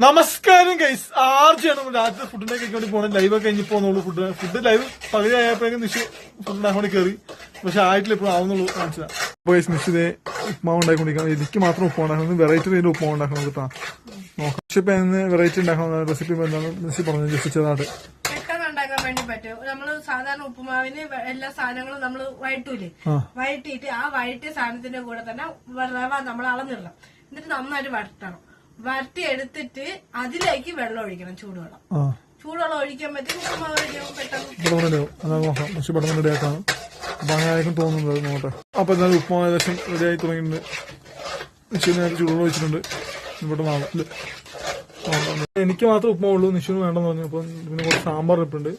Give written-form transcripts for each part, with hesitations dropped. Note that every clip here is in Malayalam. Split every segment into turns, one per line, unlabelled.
നമസ്കാരം ഗൈസ്, ആർജിയാണ് രാത്രി ഫുഡിനെ കഴിക്കാൻ പോണേ. ലൈവ് ഒക്കെ കഴിഞ്ഞ് പോകുന്നുള്ളൂ. ഫുഡ് ലൈവ് പകുതി ആയപ്പോഴേക്കും നിഷ് ഫുഡ് ഉണ്ടാക്കാൻ വേണ്ടി കയറി. പക്ഷെ ആയിട്ടില്ല, ഇപ്പോഴും ആവുന്നുള്ളൂ. കാണിച്ചാ അപ്പൊ ഗൈസ് നിഷ് ഇതേ ഉപ്മാവ് ഉണ്ടാക്കിക്കൊണ്ടിരിക്കണം. എനിക്ക് മാത്രം ഉപ്പ് ഉണ്ടാക്കണം, വെറൈറ്റി രീതിയിൽ ഉപ്മാവ് ഉണ്ടാക്കണം. കിട്ടാം നോക്കാം. പക്ഷെ ഇപ്പൊ വെറൈറ്റി ഉണ്ടാക്കണം റെസിപ്പി എന്താണ് നിഷ് പറഞ്ഞു ജയിച്ചതായിട്ട്
ഉണ്ടാക്കാൻ വേണ്ടി പറ്റും. നമ്മള് സാധാരണ ഉപ്പുമാവിന് എല്ലാ സാധനങ്ങളും നമ്മൾ വഴറ്റൂലേ, വഴറ്റിയിട്ട് ആ വഴറ്റിയ സാധനത്തിന്റെ കൂടെ തന്നെ റവ നമ്മൾ അളന്നിടണം. എന്നിട്ട് നന്നായിട്ട് വരട്ടണം. വരട്ടി എടുത്തിട്ട് അതിലേക്ക് വെള്ളം ഒഴിക്കണം, ചൂടുവെള്ളം. ചൂടുവെള്ളം ഒഴിക്കാൻ പറ്റും. ഉപ്പുമാവ് ഒഴിക്കാൻ
പെട്ടെന്ന് റെഡിയാക്കാണ്. അപ്പൊ അങ്ങനെ തോന്നുന്നത് നോട്ടെ. അപ്പൊ എന്തായാലും ഉപ്പുമാവ് ഏകദേശം റെഡിയായി തുടങ്ങിയിട്ടുണ്ട്. നിശ്ചയം ചൂടുവെള്ളം ഒഴിച്ചിട്ടുണ്ട്. പെട്ടെന്നാവും. എനിക്ക് മാത്രം ഉപ്പുമാവുള്ളൂ, നിശ്ചയം വേണ്ടെന്ന് പറഞ്ഞു. അപ്പൊ പിന്നെ കുറച്ച് സാമ്പാർ ഇട്ടുണ്ട്.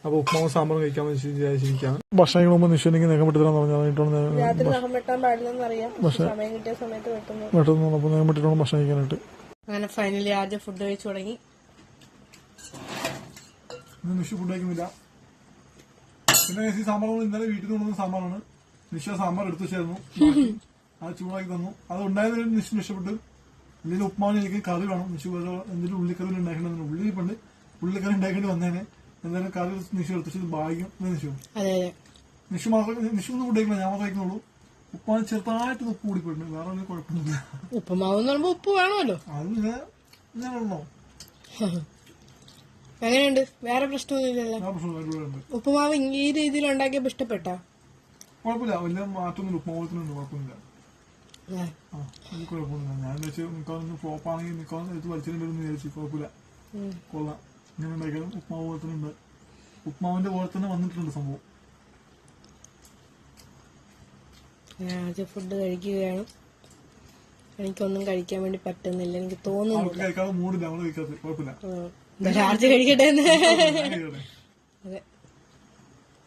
അപ്പൊ ഉപ്പുമാവ് സാമ്പാർ കഴിക്കാമെന്ന് വിചാരിച്ചിരിക്കുകയാണ്. ഭക്ഷണം കഴിക്കുമ്പോൾ നിശ്ചയം എനിക്ക് നഖം വെട്ടിത്തരാന്ന് പറഞ്ഞു. വെട്ടുന്നു. അപ്പൊ നഖം വെട്ടിട്ടാണ് ഭക്ഷണം കഴിക്കാനായിട്ട്.
അങ്ങനെ ഫൈനലി ആദ്യം ഫുഡ് കഴിച്ചു തുടങ്ങി.
നിഷ ഫുഡ് കഴിക്കുന്നില്ല. പിന്നെ സാമ്പാർ ഇന്നലെ വീട്ടിൽ നിന്ന് കൊണ്ടുവന്ന സാമ്പാറാണ്. നിഷ സാമ്പാർ എടുത്തു വെച്ചായിരുന്നു. അത് ചൂടാക്കി തന്നു. അത് ഉണ്ടായത് നിഷ ഇഷ്ടപ്പെട്ടു. എന്തെങ്കിലും ഉപ്മാവിന് എനിക്ക് കറി വേണം. നിഷ എന്തെങ്കിലും ഉള്ളിക്കറി ഉണ്ടാക്കേണ്ടത്. ഉള്ളിക്കറി ഉണ്ടാക്കേണ്ടി വന്നേനെ. എന്തായാലും കറി നിഷ എടുത്തു ഭാഗ്യം. നിഷ മാത്രം നിഷൊന്നും ഫുഡ് കഴിക്കില്ല, ഞാൻ മാത്രം കഴിക്കുന്നുള്ളൂ. ഉപ്പാന് ചെറുതായിട്ട് ഉപ്പ് കൂടിപ്പോയിട്ടുണ്ട്. വേറെ ഒരു കുഴപ്പമൊന്നുമില്ല.
ഉപ്പുമാവ് ഉപ്പ് വേണമല്ലോ.
അത് ഞാനുള്ളോ
എങ്ങനെയുണ്ട്? വേറെ പ്രശ്നമൊന്നുമില്ലല്ലോ. ഉപ്പുമാവ് ഈ രീതിയിൽ ഉണ്ടാക്കിയപ്പോ ഇഷ്ടപ്പെട്ടാ?
കുഴപ്പമില്ല, വലിയ മാറ്റമൊന്നുമില്ല. ഉപ്പുമാവത്തിനുണ്ട്, കുഴപ്പമില്ല. കുഴപ്പമൊന്നുമില്ല. ഞാൻ വെച്ച് നിൽക്കാന്ന് ഫ്ലോപ്പാണെങ്കിൽ നിൽക്കാൻ എടുത്ത് വലിച്ചിട്ടുണ്ടെന്ന് വിചാരിച്ചു. കുഴപ്പമില്ല, കൊള്ളാം. ഇങ്ങനെ ഉണ്ടാക്കിയാലും ഉപ്പുമാവ് പോലെ തന്നെ ഉണ്ട്. ഉപ്പുമാവിന്റെ പോലെ തന്നെ വന്നിട്ടുണ്ട് സംഭവം.
ആദ്യം ഫുഡ് കഴിക്കുകയാണ്. എനിക്കൊന്നും കഴിക്കാൻ വേണ്ടി പറ്റുന്നില്ല, എനിക്ക് തോന്നുന്നില്ല.
മൂടില്ല, അവള് കഴിക്കാത്ത. കുഴപ്പമില്ല,
ചാർജ് കഴിക്കട്ടെ. അതെ.